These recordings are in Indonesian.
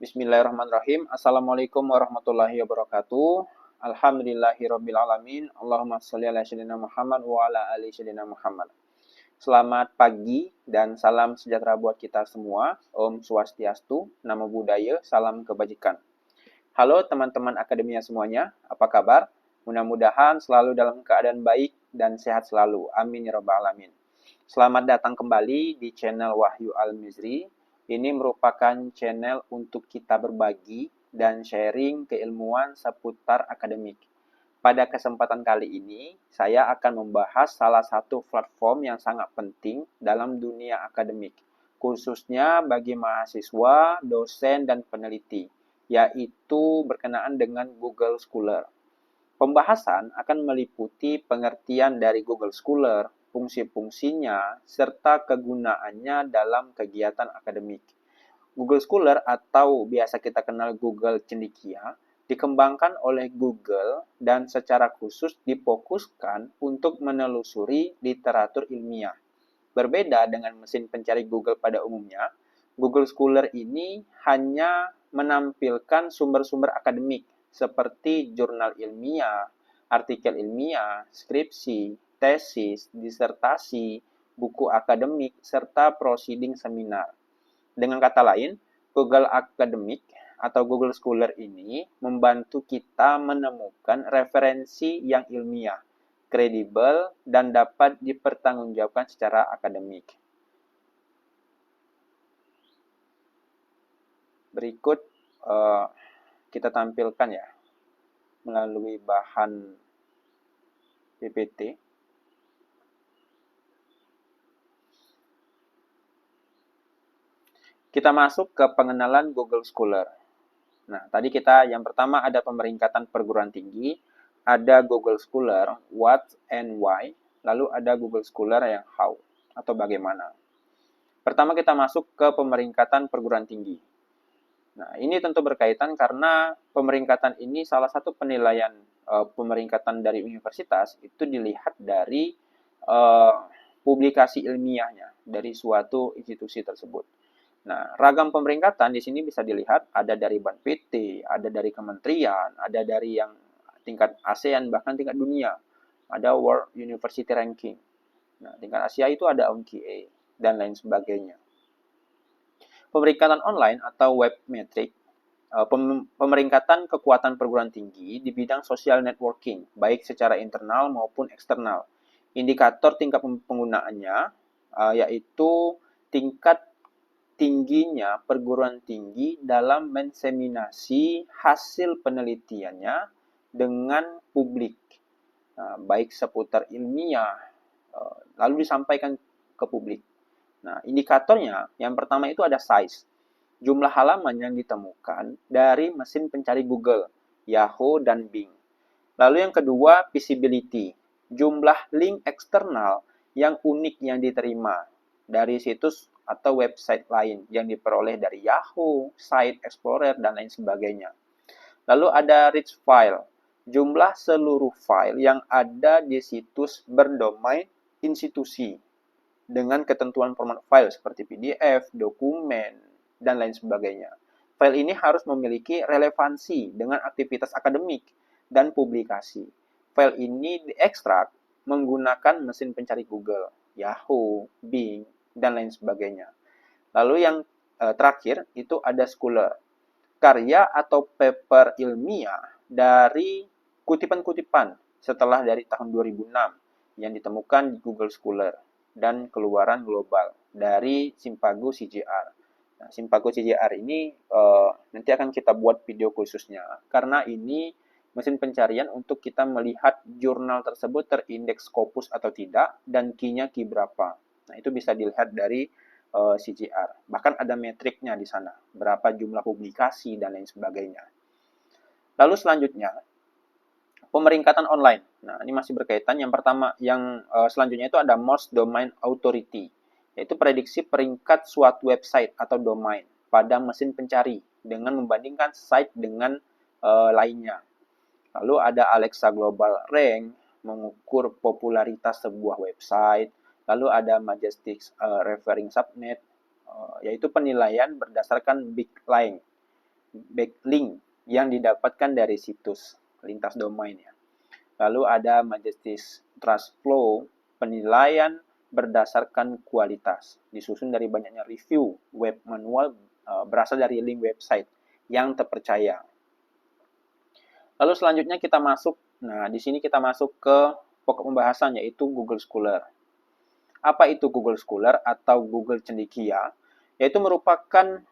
Bismillahirrahmanirrahim. Assalamualaikum warahmatullahi wabarakatuh. Alhamdulillahirrabbilalamin. Allahumma sholli ala sayyidina Muhammad wa ala ali sayyidina Muhammad. Selamat pagi dan salam sejahtera buat kita semua. Om Swastiastu, Namo Buddhaya, salam kebajikan. Halo teman-teman akademia semuanya, apa kabar? Mudah-mudahan selalu dalam keadaan baik dan sehat selalu. Amin ya rabbal alamin. Selamat datang kembali di channel Wahyu Al-Mizri. Ini merupakan channel untuk kita berbagi dan sharing keilmuan seputar akademik. Pada kesempatan kali ini, saya akan membahas salah satu platform yang sangat penting dalam dunia akademik, khususnya bagi mahasiswa, dosen, dan peneliti, yaitu berkenaan dengan Google Scholar. Pembahasan akan meliputi pengertian dari Google Scholar, fungsi-fungsinya, serta kegunaannya dalam kegiatan akademik. Google Scholar atau biasa kita kenal Google Cendekia dikembangkan oleh Google dan secara khusus difokuskan untuk menelusuri literatur ilmiah. Berbeda dengan mesin pencari Google pada umumnya, Google Scholar ini hanya menampilkan sumber-sumber akademik seperti jurnal ilmiah, artikel ilmiah, skripsi, tesis, disertasi, buku akademik, serta proceeding seminar. Dengan kata lain, Google Academic atau Google Scholar ini membantu kita menemukan referensi yang ilmiah, kredibel, dan dapat dipertanggungjawabkan secara akademik. Berikut kita tampilkan ya melalui bahan PPT. Kita masuk ke pengenalan Google Scholar. Nah, tadi kita yang pertama ada pemeringkatan perguruan tinggi, ada Google Scholar, what and why, lalu ada Google Scholar yang how, atau bagaimana. Pertama kita masuk ke pemeringkatan perguruan tinggi. Nah, ini tentu berkaitan karena pemeringkatan ini salah satu penilaian pemeringkatan dari universitas itu dilihat dari publikasi ilmiahnya dari suatu institusi tersebut. Nah, ragam pemeringkatan di sini bisa dilihat ada dari BANPT, ada dari kementerian, ada dari yang tingkat ASEAN, bahkan tingkat dunia. Ada World University Ranking. Nah, tingkat Asia itu ada ONQA dan lain sebagainya. Pemeringkatan online atau web metric, pemeringkatan kekuatan perguruan tinggi di bidang social networking, baik secara internal maupun eksternal. Indikator tingkat penggunaannya yaitu tingkat tingginya perguruan tinggi dalam menseminasi hasil penelitiannya dengan publik, baik seputar ilmiah, lalu disampaikan ke publik. Nah, indikatornya yang pertama itu ada size, jumlah halaman yang ditemukan dari mesin pencari Google, Yahoo, dan Bing. Lalu yang kedua, visibility, jumlah link eksternal yang unik yang diterima dari situs atau website lain yang diperoleh dari Yahoo, Site Explorer, dan lain sebagainya. Lalu ada rich file, jumlah seluruh file yang ada di situs berdomain institusi dengan ketentuan format file seperti PDF, dokumen, dan lain sebagainya. File ini harus memiliki relevansi dengan aktivitas akademik dan publikasi. File ini diekstrak menggunakan mesin pencari Google, Yahoo, Bing, dan lain sebagainya. Lalu yang terakhir itu ada scholar, karya atau paper ilmiah dari kutipan-kutipan setelah dari tahun 2006 yang ditemukan di Google Scholar dan keluaran global dari Simpago CJR. Nah, Simpago CJR ini nanti akan kita buat video khususnya karena ini mesin pencarian untuk kita melihat jurnal tersebut terindeks Scopus atau tidak dan key-nya key berapa. Nah, itu bisa dilihat dari CJR. Bahkan ada metriknya di sana, berapa jumlah publikasi dan lain sebagainya. Lalu selanjutnya, pemeringkatan online. Nah, ini masih berkaitan. Yang pertama, yang selanjutnya itu ada Most Domain Authority, yaitu prediksi peringkat suatu website atau domain pada mesin pencari dengan membandingkan site dengan lainnya. Lalu ada Alexa Global Rank, mengukur popularitas sebuah website. Lalu ada Majestic Referring Subnet, yaitu penilaian berdasarkan big line. backlink yang didapatkan dari situs lintas domain ya. Lalu ada Majestic Trust Flow, penilaian berdasarkan kualitas, disusun dari banyaknya review web manual berasal dari link website yang terpercaya. Lalu selanjutnya kita masuk, di sini kita masuk ke pokok pembahasan yaitu Google Scholar. Apa itu Google Scholar atau Google Cendekia? Yaitu merupakan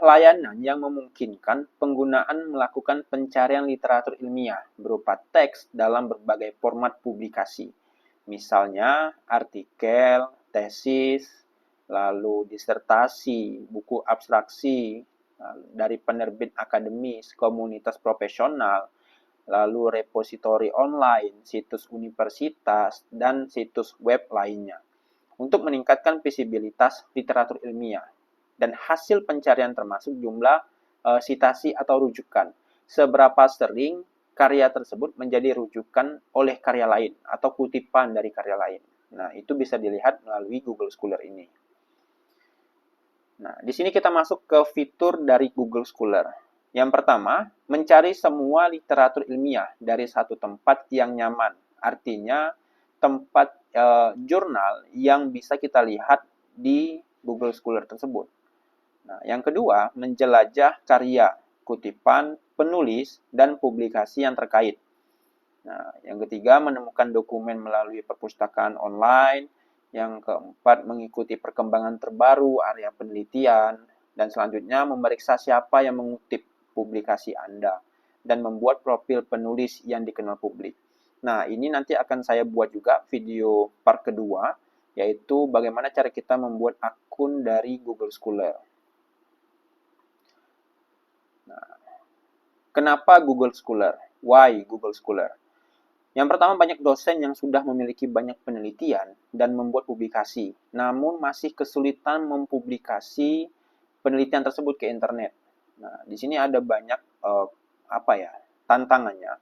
layanan yang memungkinkan penggunaan melakukan pencarian literatur ilmiah berupa teks dalam berbagai format publikasi. Misalnya artikel, tesis, lalu disertasi, buku abstraksi, dari penerbit akademis, komunitas profesional, lalu repositori online, situs universitas, dan situs web lainnya untuk meningkatkan visibilitas literatur ilmiah dan hasil pencarian termasuk jumlah sitasi atau rujukan. Seberapa sering karya tersebut menjadi rujukan oleh karya lain atau kutipan dari karya lain. Nah, itu bisa dilihat melalui Google Scholar ini. Nah, di sini kita masuk ke fitur dari Google Scholar. Yang pertama, mencari semua literatur ilmiah dari satu tempat yang nyaman. Artinya, tempat jurnal yang bisa kita lihat di Google Scholar tersebut. Nah, yang kedua, menjelajah karya, kutipan, penulis, dan publikasi yang terkait. Nah, yang ketiga, menemukan dokumen melalui perpustakaan online. Yang keempat, mengikuti perkembangan terbaru area penelitian. Dan selanjutnya, memeriksa siapa yang mengutip publikasi Anda dan membuat profil penulis yang dikenal publik. Nah, ini nanti akan saya buat juga video part kedua, yaitu bagaimana cara kita membuat akun dari Google Scholar. Nah, kenapa Google Scholar? Why Google Scholar? Yang pertama, banyak dosen yang sudah memiliki banyak penelitian dan membuat publikasi, namun masih kesulitan mempublikasi penelitian tersebut ke internet. Nah, di sini ada banyak tantangannya.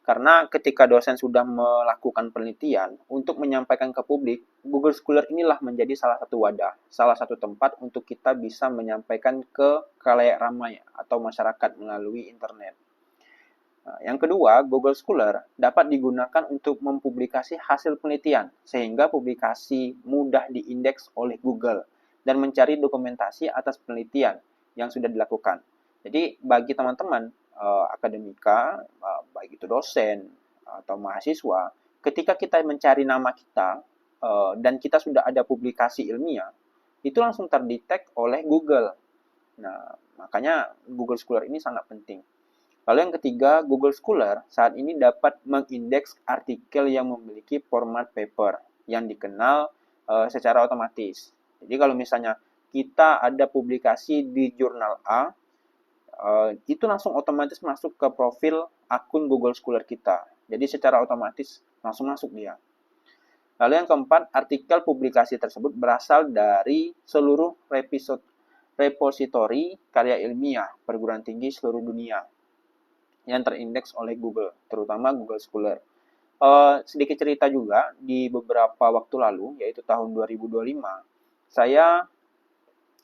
Karena ketika dosen sudah melakukan penelitian untuk menyampaikan ke publik, Google Scholar inilah menjadi salah satu wadah, salah satu tempat untuk kita bisa menyampaikan ke khalayak ramai atau masyarakat melalui internet. Nah, yang kedua, Google Scholar dapat digunakan untuk mempublikasi hasil penelitian, sehingga publikasi mudah diindeks oleh Google dan mencari dokumentasi atas penelitian yang sudah dilakukan. Jadi, bagi teman-teman akademika, baik itu dosen atau mahasiswa, ketika kita mencari nama kita dan kita sudah ada publikasi ilmiah, itu langsung terdetek oleh Google. Nah, makanya Google Scholar ini sangat penting. Lalu yang ketiga, Google Scholar saat ini dapat mengindeks artikel yang memiliki format paper yang dikenal secara otomatis. Jadi kalau misalnya kita ada publikasi di jurnal A, itu langsung otomatis masuk ke profil akun Google Scholar kita. Jadi secara otomatis langsung masuk dia. Lalu yang keempat, artikel publikasi tersebut berasal dari seluruh repositori karya ilmiah perguruan tinggi seluruh dunia yang terindeks oleh Google, terutama Google Scholar. Sedikit cerita juga, di beberapa waktu lalu, yaitu tahun 2025, saya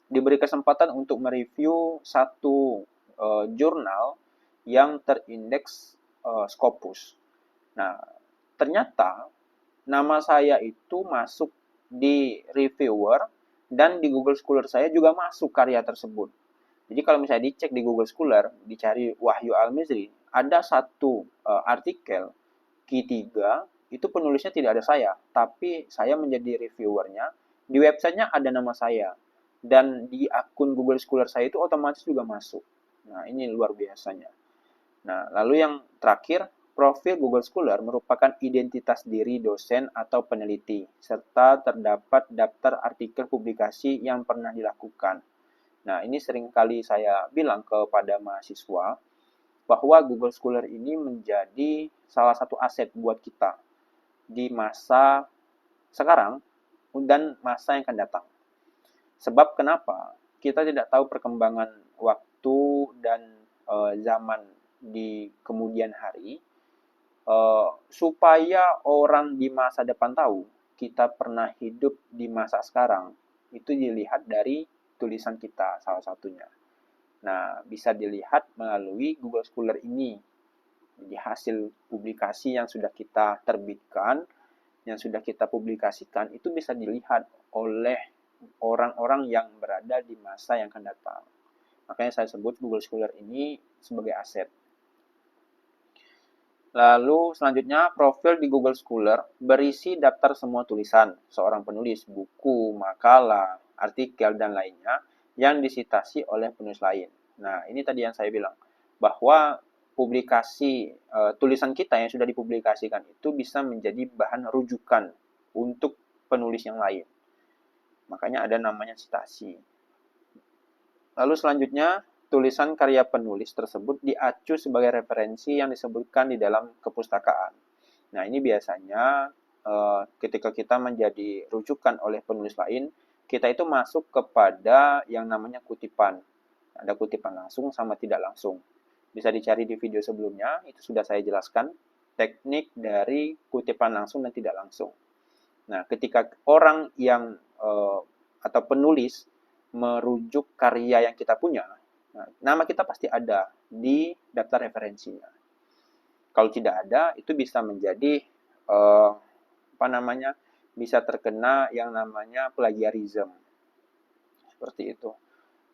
diberi kesempatan untuk mereview satu jurnal yang terindeks Scopus. Nah, ternyata nama saya itu masuk di reviewer dan di Google Scholar saya juga masuk karya tersebut. Jadi kalau misalnya dicek di Google Scholar, dicari Wahyu Al-Mizri, ada satu artikel Q3, itu penulisnya tidak ada saya, tapi saya menjadi reviewernya. Di websitenya ada nama saya, dan di akun Google Scholar saya itu otomatis juga masuk. Nah, ini luar biasanya. Nah, lalu yang terakhir, profil Google Scholar merupakan identitas diri dosen atau peneliti, serta terdapat daftar artikel publikasi yang pernah dilakukan. Nah, ini seringkali saya bilang kepada mahasiswa bahwa Google Scholar ini menjadi salah satu aset buat kita di masa sekarang dan masa yang akan datang. Sebab kenapa? Kita tidak tahu perkembangan waktu dan zaman di kemudian hari. Supaya orang di masa depan tahu kita pernah hidup di masa sekarang, itu dilihat dari tulisan kita salah satunya. Nah, bisa dilihat melalui Google Scholar ini. Jadi hasil publikasi yang sudah kita terbitkan, yang sudah kita publikasikan, itu bisa dilihat oleh orang-orang yang berada di masa yang akan datang. Makanya saya sebut Google Scholar ini sebagai aset. Lalu selanjutnya, profil di Google Scholar berisi daftar semua tulisan seorang penulis, buku, makalah, artikel, dan lainnya yang disitasi oleh penulis lain. Nah, ini tadi yang saya bilang, bahwa publikasi tulisan kita yang sudah dipublikasikan itu bisa menjadi bahan rujukan untuk penulis yang lain. Makanya ada namanya citasi. Lalu selanjutnya, tulisan karya penulis tersebut diacu sebagai referensi yang disebutkan di dalam kepustakaan. Nah, ini biasanya ketika kita menjadi rujukan oleh penulis lain, kita itu masuk kepada yang namanya kutipan. Ada kutipan langsung sama tidak langsung. Bisa dicari di video sebelumnya, itu sudah saya jelaskan teknik dari kutipan langsung dan tidak langsung. Nah, ketika orang yang atau penulis merujuk karya yang kita punya, nah, nama kita pasti ada di daftar referensinya. Kalau tidak ada, itu bisa menjadi bisa terkena yang namanya plagiarism. Seperti itu.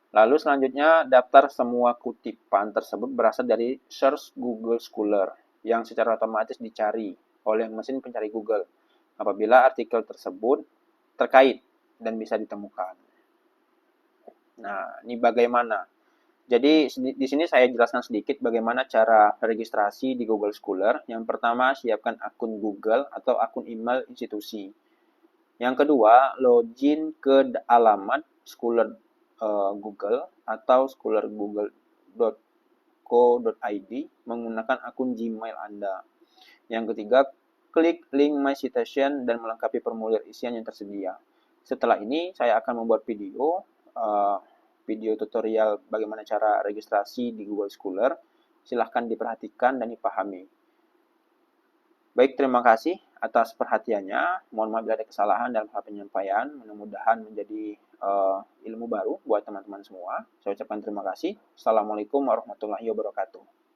Lalu selanjutnya, daftar semua kutipan tersebut berasal dari search Google Scholar yang secara otomatis dicari oleh mesin pencari Google apabila artikel tersebut terkait dan bisa ditemukan. Nah, ini bagaimana? Jadi di sini saya jelaskan sedikit bagaimana cara registrasi di Google Scholar. Yang pertama, siapkan akun Google atau akun email institusi. Yang kedua, login ke alamat Scholar Google atau scholargoogle.co.id menggunakan akun Gmail Anda. Yang ketiga, klik link My Citation dan melengkapi formulir isian yang tersedia. Setelah ini, saya akan membuat video tutorial bagaimana cara registrasi di Google Scholar. Silahkan diperhatikan dan dipahami. Baik, terima kasih atas perhatiannya. Mohon maaf bila ada kesalahan dalam hal penyampaian. Mudah-mudahan menjadi ilmu baru buat teman-teman semua. Saya ucapkan terima kasih. Assalamualaikum warahmatullahi wabarakatuh.